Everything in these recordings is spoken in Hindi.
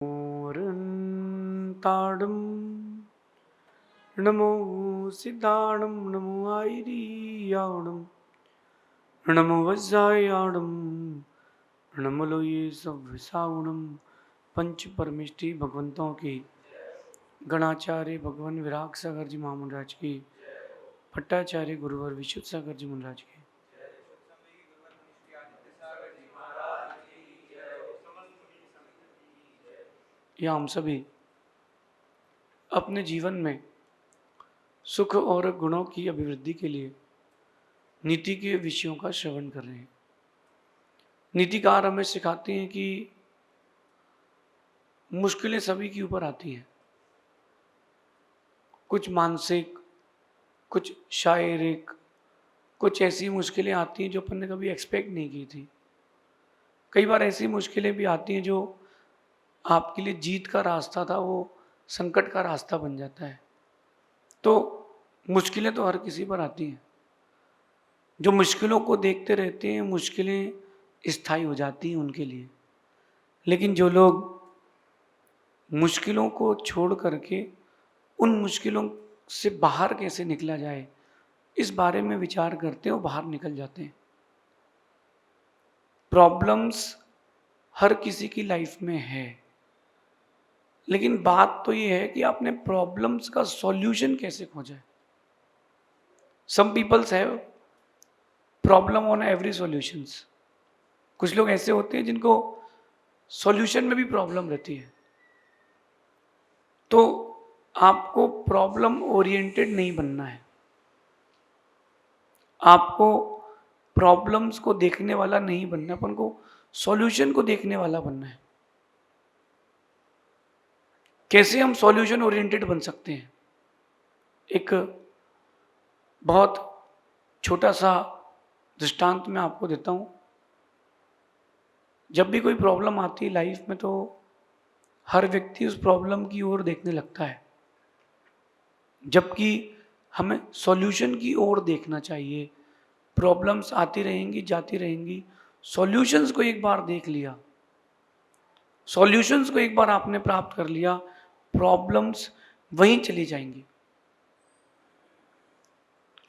मोरन्ताडं नमो सिद्धाणं नमो आयरियाणं नमो वज्रायाणं नमो लोये सव्यसावणं। पंच परमेष्टि भगवंतों की गणाचार्य भगवान विराग सागर जी महामंडराज की, भट्टाचार्य गुरुवर विशुद्ध सागर जी महाराज की। या हम सभी अपने जीवन में सुख और गुणों की अभिवृद्धि के लिए नीति के विषयों का श्रवण कर रहे हैं। नीतिकार हमें सिखाते हैं कि मुश्किलें सभी के ऊपर आती हैं, कुछ मानसिक, कुछ शारीरिक, कुछ ऐसी मुश्किलें आती हैं जो अपन ने कभी एक्सपेक्ट नहीं की थी। कई बार ऐसी मुश्किलें भी आती हैं जो आपके लिए जीत का रास्ता था, वो संकट का रास्ता बन जाता है। तो मुश्किलें तो हर किसी पर आती हैं। जो मुश्किलों को देखते रहते हैं, मुश्किलें स्थायी हो जाती हैं उनके लिए। लेकिन जो लोग मुश्किलों को छोड़ करके उन मुश्किलों से बाहर कैसे निकला जाए, इस बारे में विचार करते हैं और बाहर निकल जाते हैं। प्रॉब्लम्स हर किसी की लाइफ में है, लेकिन बात तो ये है कि आपने प्रॉब्लम्स का सॉल्यूशन कैसे खोजा है। Some peoples have problem on every solutions. कुछ लोग ऐसे होते हैं जिनको सॉल्यूशन में भी प्रॉब्लम रहती है। तो आपको प्रॉब्लम ओरिएंटेड नहीं बनना है, आपको प्रॉब्लम्स को देखने वाला नहीं बनना, अपन को सॉल्यूशन को देखने वाला बनना है। कैसे हम सॉल्यूशन ओरिएंटेड बन सकते हैं? एक बहुत छोटा सा दृष्टांत मैं आपको देता हूं। जब भी कोई प्रॉब्लम आती है लाइफ में, तो हर व्यक्ति उस प्रॉब्लम की ओर देखने लगता है, जबकि हमें सॉल्यूशन की ओर देखना चाहिए। प्रॉब्लम्स आती रहेंगी, जाती रहेंगी। सॉल्यूशंस को एक बार देख लिया, सॉल्यूशंस को एक बार आपने प्राप्त कर लिया, प्रॉब्लम्स वहीं चली जाएंगी।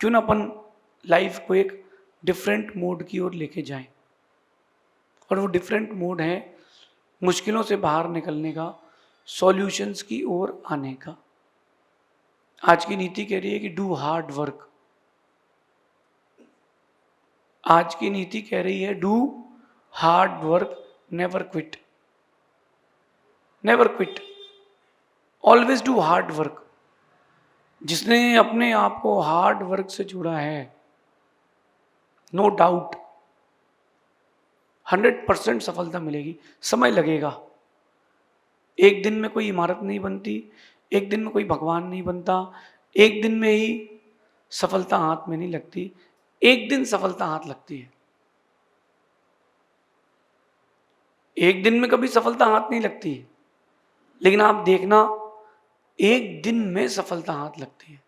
क्यों ना अपन लाइफ को एक डिफरेंट मोड की ओर लेके जाएं। और वो डिफरेंट मोड है मुश्किलों से बाहर निकलने का, सॉल्यूशंस की ओर आने का। आज की नीति कह रही है कि डू हार्ड वर्क। आज की नीति कह रही है do hard work, never quit. Never quit, always do hard work. जिसने अपने आप को हार्ड वर्क से जुड़ा है, नो डाउट 100% सफलता मिलेगी। समय लगेगा। एक दिन में कोई इमारत नहीं बनती, एक दिन में कोई भगवान नहीं बनता, एक दिन में ही सफलता हाथ में नहीं लगती। एक दिन सफलता हाथ लगती है, एक दिन में कभी सफलता हाथ नहीं लगती। लेकिन आप देखना, एक दिन में सफलता हाथ लगती है।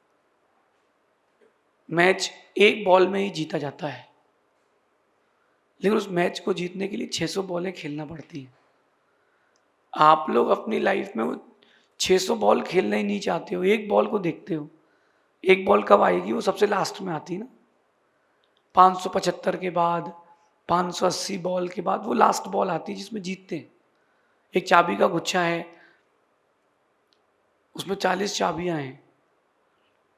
मैच एक बॉल में ही जीता जाता है, लेकिन उस मैच को जीतने के लिए 600 बॉलें खेलना पड़ती हैं। आप लोग अपनी लाइफ में 600 बॉल खेलना ही नहीं चाहते हो, एक बॉल को देखते हो। एक बॉल कब आएगी? वो सबसे लास्ट में आती है ना। 575 के बाद, 580 बॉल के बाद वो लास्ट बॉल आती है जिसमें जीतते हैं। एक चाबी का गुच्छा है, उसमें 40 चाबियां हैं,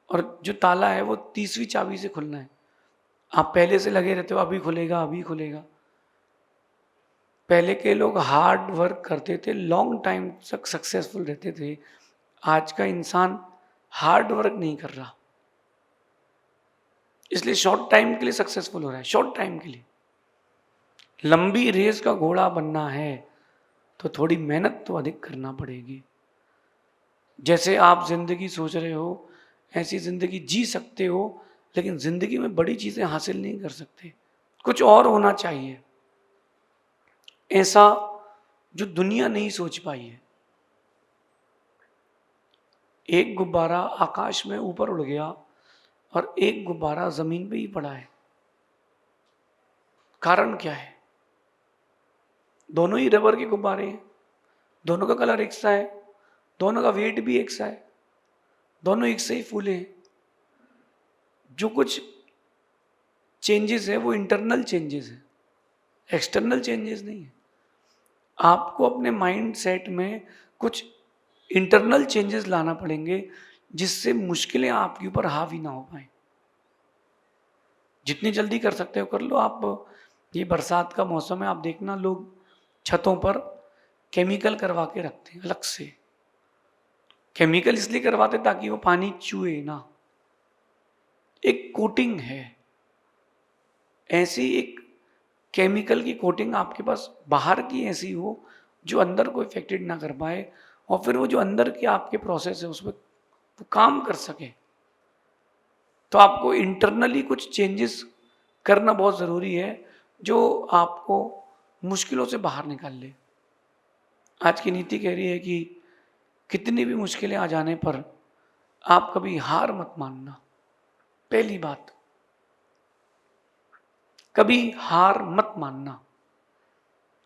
और जो ताला है वो 30वीं चाबी से खुलना है। आप पहले से लगे रहते हो, अभी खुलेगा अभी खुलेगा। पहले के लोग हार्ड वर्क करते थे, लॉन्ग टाइम तक सक्सेसफुल रहते थे। आज का इंसान हार्ड वर्क नहीं कर रहा, इसलिए शॉर्ट टाइम के लिए सक्सेसफुल हो रहा है। शॉर्ट टाइम के लिए। लंबी रेस का घोड़ा बनना है तो थोड़ी मेहनत तो अधिक करना पड़ेगी। जैसे आप जिंदगी सोच रहे हो, ऐसी जिंदगी जी सकते हो, लेकिन जिंदगी में बड़ी चीजें हासिल नहीं कर सकते। कुछ और होना चाहिए, ऐसा जो दुनिया नहीं सोच पाई है। एक गुब्बारा आकाश में ऊपर उड़ गया और एक गुब्बारा जमीन पे ही पड़ा है। कारण क्या है? दोनों ही रबर के गुब्बारे हैं, दोनों का कलर एक सा है, दोनों का वेट भी एक सा है, दोनों एक से ही फूले हैं। जो कुछ चेंजेस है वो इंटरनल चेंजेस है, एक्सटर्नल चेंजेस नहीं है। आपको अपने माइंड सेट में कुछ इंटरनल चेंजेस लाना पड़ेंगे जिससे मुश्किलें आपके ऊपर हावी ना हो पाए। जितनी जल्दी कर सकते हो कर लो आप। ये बरसात का मौसम है, आप देखना लोग छतों पर केमिकल करवा के रखते हैं अलग से। केमिकल इसलिए करवाते ताकि वो पानी चूहे ना, एक कोटिंग है। ऐसी एक केमिकल की कोटिंग आपके पास बाहर की ऐसी हो जो अंदर को इफेक्टेड ना कर पाए, और फिर वो जो अंदर के आपके प्रोसेस है उसमें वो काम कर सके। तो आपको इंटरनली कुछ चेंजेस करना बहुत ज़रूरी है जो आपको मुश्किलों से बाहर निकाल ले। आज की नीति कह रही है कि कितनी भी मुश्किलें आ जाने पर आप कभी हार मत मानना। पहली बात, कभी हार मत मानना।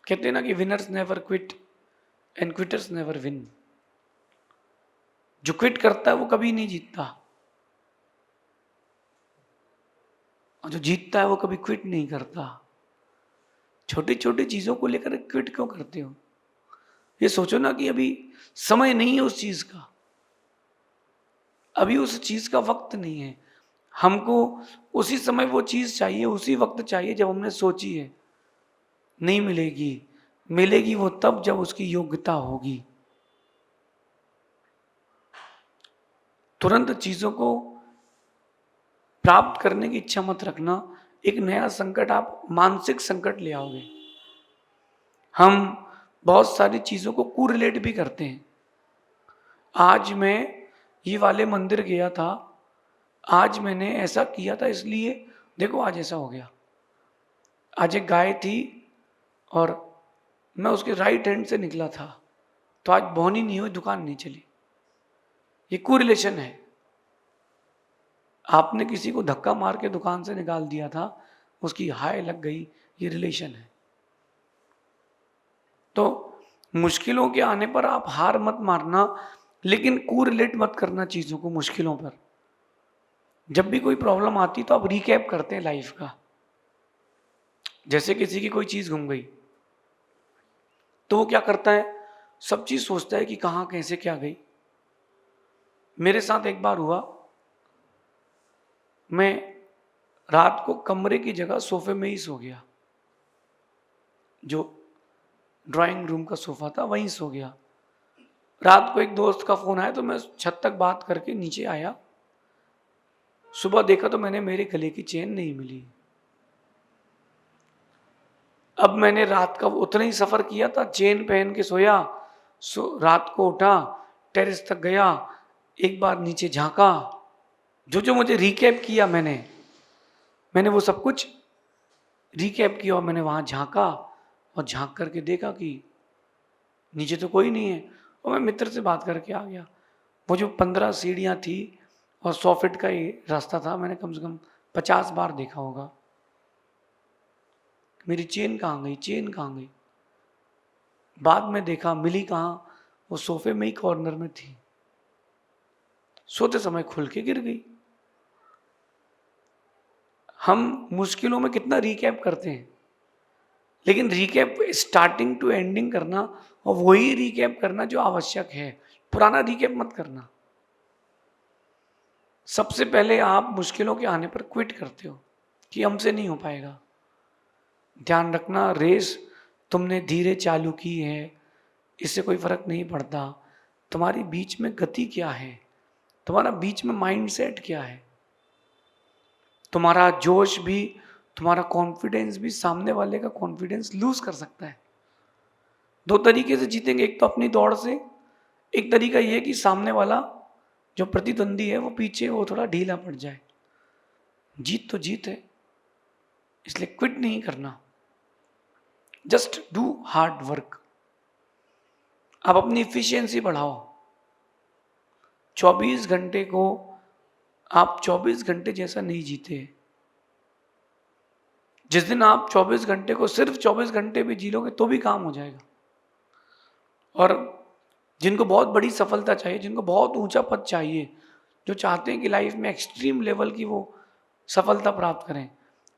कहते हैं ना कि winners never quit and quitters never win. जो क्विट करता है वो कभी नहीं जीतता, और जो जीतता है वो कभी क्विट नहीं करता। छोटी छोटी चीजों को लेकर क्विट क्यों करते हो? ये सोचो ना कि अभी समय नहीं है उस चीज का, अभी उस चीज का वक्त नहीं है। हमको उसी समय वो चीज चाहिए, उसी वक्त चाहिए जब हमने सोची है। नहीं मिलेगी, मिलेगी वो तब जब उसकी योग्यता होगी। तुरंत चीजों को प्राप्त करने की इच्छा मत रखना। एक नया संकट, आप मानसिक संकट ले आओगे। हम बहुत सारी चीजों को कोरिलेट भी करते हैं। आज मैं ये वाले मंदिर गया था, आज मैंने ऐसा किया था इसलिए देखो आज ऐसा हो गया। आज एक गाय थी और मैं उसके राइट हैंड से निकला था, तो आज बोनी नहीं हुई, दुकान नहीं चली। ये कोरिलेशन है। आपने किसी को धक्का मार के दुकान से निकाल दिया था, उसकी हाय लग गई, ये रिलेशन है। तो मुश्किलों के आने पर आप हार मत मारना, लेकिन कोरिलेट मत करना चीजों को मुश्किलों पर। जब भी कोई प्रॉब्लम आती तो आप रिकैप करते हैं लाइफ का। जैसे किसी की कोई चीज घूम गई तो वो क्या करता है, सब चीज सोचता है कि कहां कैसे क्या गई। मेरे साथ एक बार हुआ, मैं रात को कमरे की जगह सोफे में ही सो गया। जो ड्राइंग रूम का सोफा था वहीं सो गया। रात को एक दोस्त का फोन आया तो मैं छत तक बात करके नीचे आया। सुबह देखा तो मैंने मेरे गले की चेन नहीं मिली। अब मैंने रात का उतना ही सफर किया था, चेन पहन के सोया। रात को उठा, टेरेस तक गया, एक बार नीचे झांका। जो जो मुझे रिकैप किया मैंने वो सब कुछ रिकैप किया, और मैंने वहां झांका और झांक करके देखा कि नीचे तो कोई नहीं है। और मैं मित्र से बात करके आ गया। वो जो 15 सीढ़ियां थी और 100 फीट का ही रास्ता था, मैंने कम से कम 50 बार देखा होगा। मेरी चेन कहाँ गई, चेन कहाँ गई? बाद में देखा मिली कहाँ, वो सोफे में ही कॉर्नर में थी। सोते समय खुल के गिर गई। हम मुश्किलों में कितना रिकैप करते हैं, लेकिन रिकैप स्टार्टिंग टू एंडिंग करना, और वही रिकैप करना जो आवश्यक है। पुराना रिकैप मत करना। सबसे पहले आप मुश्किलों के आने पर क्विट करते हो कि हमसे नहीं हो पाएगा। ध्यान रखना, रेस तुमने धीरे चालू की है, इससे कोई फर्क नहीं पड़ता। तुम्हारी बीच में गति क्या है, तुम्हारा बीच में माइंडसेट क्या है। तुम्हारा जोश भी, तुम्हारा कॉन्फिडेंस भी सामने वाले का कॉन्फिडेंस लूज कर सकता है। दो तरीके से जीतेंगे, एक तो अपनी दौड़ से, एक तरीका यह है कि सामने वाला जो प्रतिद्वंदी है वो पीछे, वो थोड़ा ढीला पड़ जाए। जीत तो जीत है, इसलिए क्विट नहीं करना। Just do hard work. आप अपनी इफिशियंसी बढ़ाओ। 24 घंटे को आप 24 घंटे जैसा नहीं जीते। जिस दिन आप 24 घंटे को सिर्फ 24 घंटे भी जी लोगे तो भी काम हो जाएगा। और जिनको बहुत बड़ी सफलता चाहिए, जिनको बहुत ऊंचा पद चाहिए, जो चाहते हैं कि लाइफ में एक्सट्रीम लेवल की वो सफलता प्राप्त करें,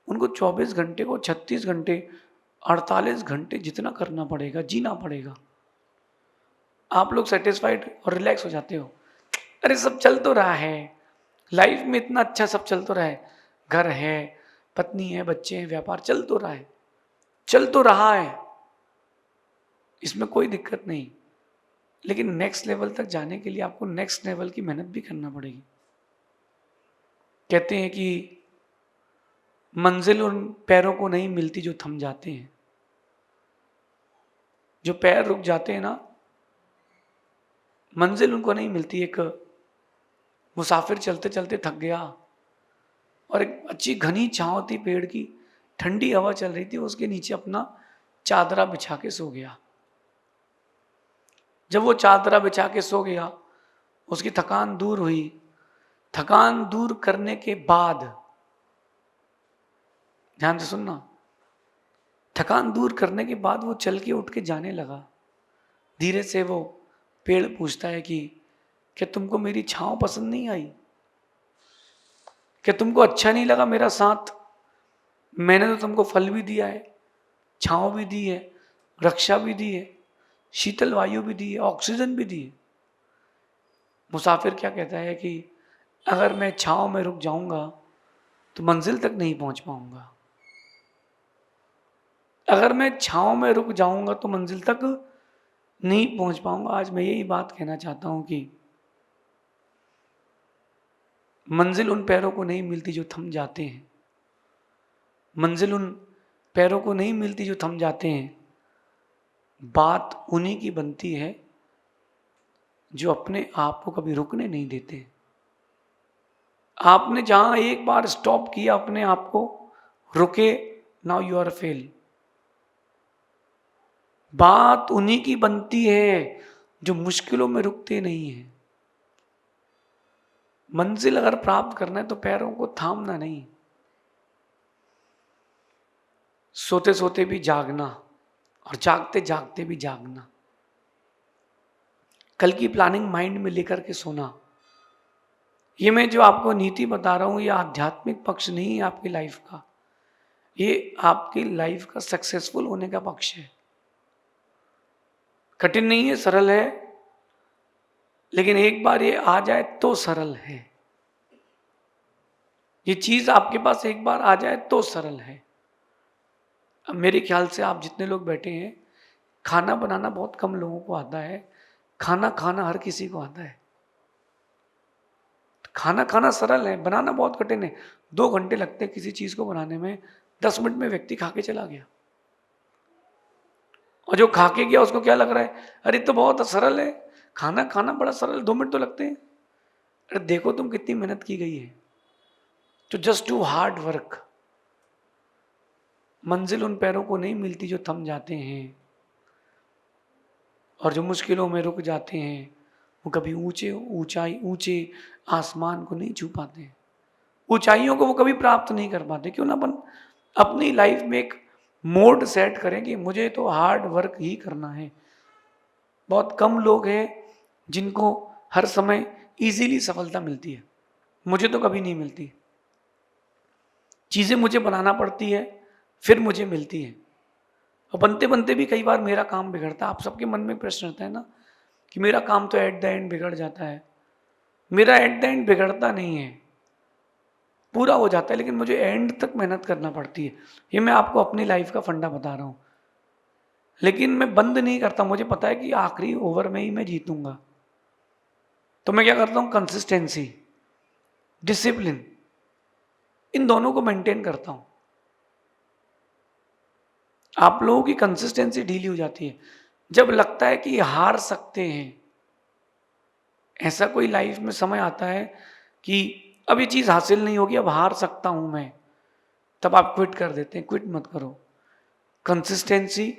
उनको 24 घंटे को 36 घंटे 48 घंटे जितना करना पड़ेगा, जीना पड़ेगा। आप लोग सेटिस्फाइड और रिलैक्स हो जाते हो, अरे सब चल तो रहा है, लाइफ में इतना अच्छा सब चल तो रहा है, घर है, पत्नी है, बच्चे हैं, व्यापार चल तो रहा है, चल तो रहा है, इसमें कोई दिक्कत नहीं। लेकिन नेक्स्ट लेवल तक जाने के लिए आपको नेक्स्ट लेवल की मेहनत भी करना पड़ेगी। कहते हैं कि मंजिल उन पैरों को नहीं मिलती जो थम जाते हैं। जो पैर रुक जाते हैं ना, मंजिल उनको नहीं मिलती। एक मुसाफिर चलते चलते थक गया और एक अच्छी घनी छांव थी पेड़ की, ठंडी हवा चल रही थी, उसके नीचे अपना चादरा बिछा के सो गया। जब वो चादरा बिछा के सो गया, उसकी थकान दूर हुई। थकान दूर करने के बाद, ध्यान से सुनना, थकान दूर करने के बाद वो चल के उठ के जाने लगा। धीरे से वो पेड़ पूछता है कि क्या तुमको मेरी छांव पसंद नहीं आई? क्या तुमको अच्छा नहीं लगा मेरा साथ? मैंने तो तुमको फल भी दिया है, छांव भी दी है, रक्षा भी दी है, शीतल वायु भी दी है, ऑक्सीजन भी दी है। मुसाफिर क्या कहता है कि अगर मैं छांव में रुक जाऊंगा तो मंजिल तक नहीं पहुंच पाऊंगा, अगर मैं छांव में रुक जाऊंगा तो मंजिल तक नहीं पहुंच पाऊंगा। आज मैं यही बात कहना चाहता हूं कि मंजिल उन पैरों को नहीं मिलती जो थम जाते हैं। मंजिल उन पैरों को नहीं मिलती जो थम जाते हैं। बात उन्हीं की बनती है जो अपने आप को कभी रुकने नहीं देते। आपने जहां एक बार स्टॉप किया अपने आप को, रुके, नाउ यू आर फेल। बात उन्हीं की बनती है जो मुश्किलों में रुकते नहीं है। मंजिल अगर प्राप्त करना है तो पैरों को थामना नहीं, सोते सोते भी जागना और जागते जागते भी जागना, कल की प्लानिंग माइंड में लेकर के सोना। ये मैं जो आपको नीति बता रहा हूं, ये आध्यात्मिक पक्ष नहीं है आपकी लाइफ का, ये आपकी लाइफ का सक्सेसफुल होने का पक्ष है। कठिन नहीं है, सरल है, लेकिन एक बार ये आ जाए तो सरल है। ये चीज आपके पास एक बार आ जाए तो सरल है। अब मेरे ख्याल से आप जितने लोग बैठे हैं, खाना बनाना बहुत कम लोगों को आता है, खाना खाना हर किसी को आता है। खाना खाना सरल है, बनाना बहुत कठिन है। 2 घंटे लगते हैं किसी चीज को बनाने में, 10 मिनट में व्यक्ति खा के चला गया। और जो खा के गया उसको क्या लग रहा है, अरे तो बहुत सरल है, खाना खाना बड़ा सरल, 2 मिनट तो लगते हैं। अरे देखो तुम कितनी मेहनत की गई है, तो जस्ट डू हार्ड वर्क। मंजिल उन पैरों को नहीं मिलती जो थम जाते हैं, और जो मुश्किलों में रुक जाते हैं वो कभी ऊंचे आसमान को नहीं छू पाते, ऊंचाइयों को वो कभी प्राप्त नहीं कर पाते। क्यों ना अपन अपनी लाइफ में एक मोड सेट करें कि मुझे तो हार्ड वर्क ही करना है। बहुत कम लोग हैं जिनको हर समय इजीली सफलता मिलती है, मुझे तो कभी नहीं मिलती। चीजें मुझे बनाना पड़ती है, फिर मुझे मिलती है। और बनते बनते भी कई बार मेरा काम बिगड़ता है। आप सबके मन में प्रश्न रहता है ना कि मेरा काम तो एट द एंड बिगड़ जाता है। मेरा एट द एंड बिगड़ता नहीं है, पूरा हो जाता है, लेकिन मुझे एंड तक मेहनत करना पड़ती है। ये मैं आपको अपनी लाइफ का फंडा बता रहा हूँ। लेकिन मैं बंद नहीं करता, मुझे पता है कि आखिरी ओवर में ही मैं जीतूंगा। तो मैं क्या करता हूँ, कंसिस्टेंसी, डिसिप्लिन, इन दोनों को मेंटेन करता हूँ। आप लोगों की कंसिस्टेंसी ढीली हो जाती है जब लगता है कि हार सकते हैं। ऐसा कोई लाइफ में समय आता है कि अब ये चीज हासिल नहीं होगी, अब हार सकता हूं मैं, तब आप क्विट कर देते हैं। क्विट मत करो। कंसिस्टेंसी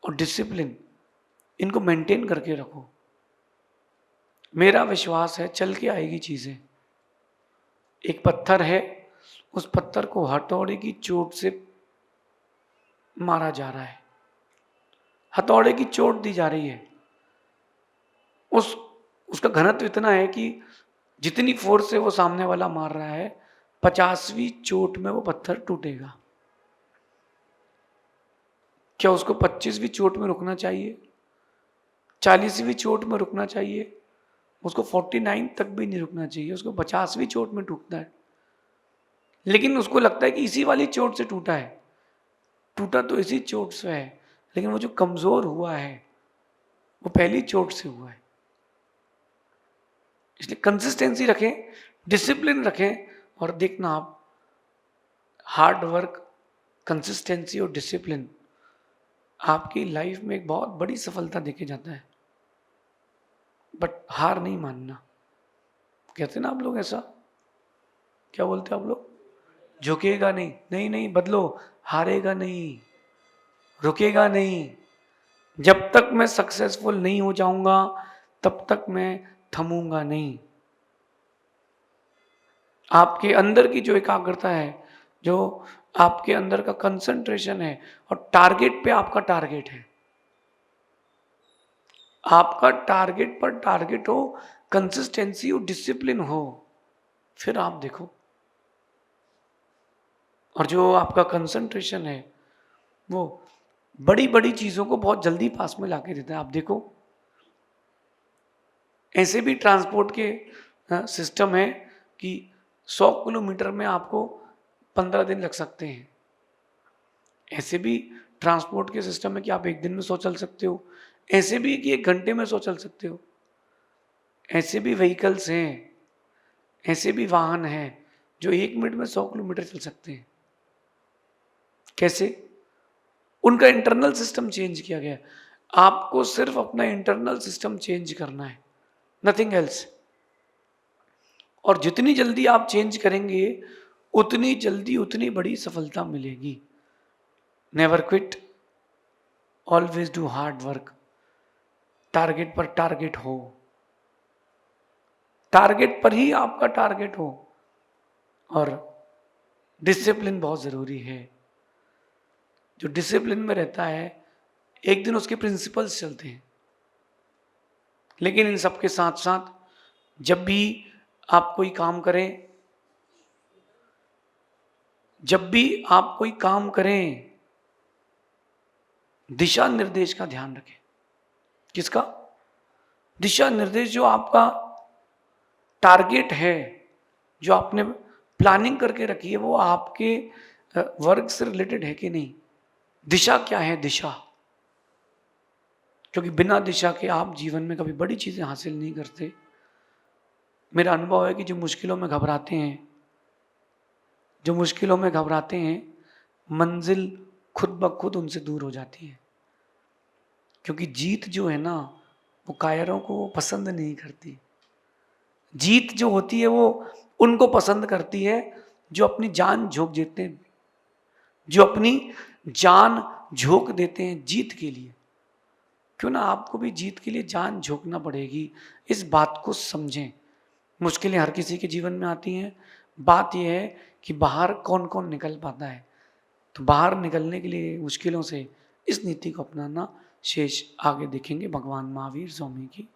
और डिसिप्लिन, इनको मेंटेन करके रखो। मेरा विश्वास है चल के आएगी चीजें। एक पत्थर है, उस पत्थर को हथौड़े की चोट से मारा जा रहा है, हथौड़े की चोट दी जा रही है, उस उसका घनत्व इतना है कि जितनी फोर्स से वो सामने वाला मार रहा है, 50वीं चोट में वो पत्थर टूटेगा। क्या उसको 25वीं चोट में रुकना चाहिए? 40वीं चोट में रुकना चाहिए? उसको 49 तक भी नहीं रुकना चाहिए, उसको 50वीं चोट में टूटना है। लेकिन उसको लगता है कि इसी वाली चोट से टूटा है। टूटा तो इसी चोट से है, लेकिन वो जो कमजोर हुआ है वो पहली चोट से हुआ है। इसलिए कंसिस्टेंसी रखें, डिसिप्लिन रखें, और देखना आप हार्ड वर्क, कंसिस्टेंसी और डिसिप्लिन आपकी लाइफ में एक बहुत बड़ी सफलता देके जाता है। बट हार नहीं मानना। कहते ना आप लोग ऐसा, क्या बोलते हैं आप लोग? झुकेगा नहीं, नहीं नहीं बदलो, हारेगा नहीं, रुकेगा नहीं। जब तक मैं सक्सेसफुल नहीं हो जाऊंगा तब तक मैं थमूंगा नहीं। आपके अंदर की जो एकाग्रता है, जो आपके अंदर का कंसंट्रेशन है, और टारगेट पे आपका टारगेट है, आपका टारगेट पर टारगेट हो, कंसिस्टेंसी हो, डिसिप्लिन हो, फिर आप देखो। और जो आपका कंसंट्रेशन है वो बड़ी बड़ी चीजों को बहुत जल्दी पास में लाके देता है। आप देखो, ऐसे भी ट्रांसपोर्ट के सिस्टम है कि 100 किलोमीटर में आपको 15 दिन लग सकते हैं। ऐसे भी ट्रांसपोर्ट के सिस्टम है कि आप एक दिन में 100 चल सकते हो, ऐसे भी कि 1 घंटे में 100 चल सकते हो। ऐसे भी व्हीकल्स हैं, ऐसे भी वाहन हैं जो 1 मिनट में 100 किलोमीटर चल सकते हैं। कैसे? उनका इंटरनल सिस्टम चेंज किया गया है। आपको सिर्फ अपना इंटरनल सिस्टम चेंज करना है, नथिंग एल्स। और जितनी जल्दी आप चेंज करेंगे उतनी जल्दी उतनी बड़ी सफलता मिलेगी। Never quit, always do hard work. Target पर टारगेट हो, टारगेट पर ही आपका टारगेट हो। और डिसिप्लिन बहुत जरूरी है। जो डिसिप्लिन में रहता है एक दिन उसके प्रिंसिपल्स चलते हैं। लेकिन इन सबके साथ साथ जब भी आप कोई काम करें, जब भी आप कोई काम करें, दिशा निर्देश का ध्यान रखें। किसका? दिशा निर्देश। जो आपका टारगेट है, जो आपने प्लानिंग करके रखी है, वो आपके वर्क से रिलेटेड है कि नहीं? दिशा क्या है? दिशा। क्योंकि बिना दिशा के आप जीवन में कभी बड़ी चीजें हासिल नहीं करते। मेरा अनुभव है कि जो मुश्किलों में घबराते हैं, जो मुश्किलों में घबराते हैं, मंजिल खुद ब खुद उनसे दूर हो जाती है। क्योंकि जीत जो है ना, वो कायरों को पसंद नहीं करती। जीत जो होती है वो उनको पसंद करती है जो अपनी जान झोंक देते हैं, जो अपनी जान झोंक देते हैं जीत के लिए। क्यों ना आपको भी जीत के लिए जान झोंकना पड़ेगी, इस बात को समझें। मुश्किलें हर किसी के जीवन में आती हैं। बात यह है कि बाहर कौन कौन निकल पाता है। तो बाहर निकलने के लिए मुश्किलों से इस नीति को अपनाना। शेष आगे देखेंगे। भगवान महावीर स्वामी की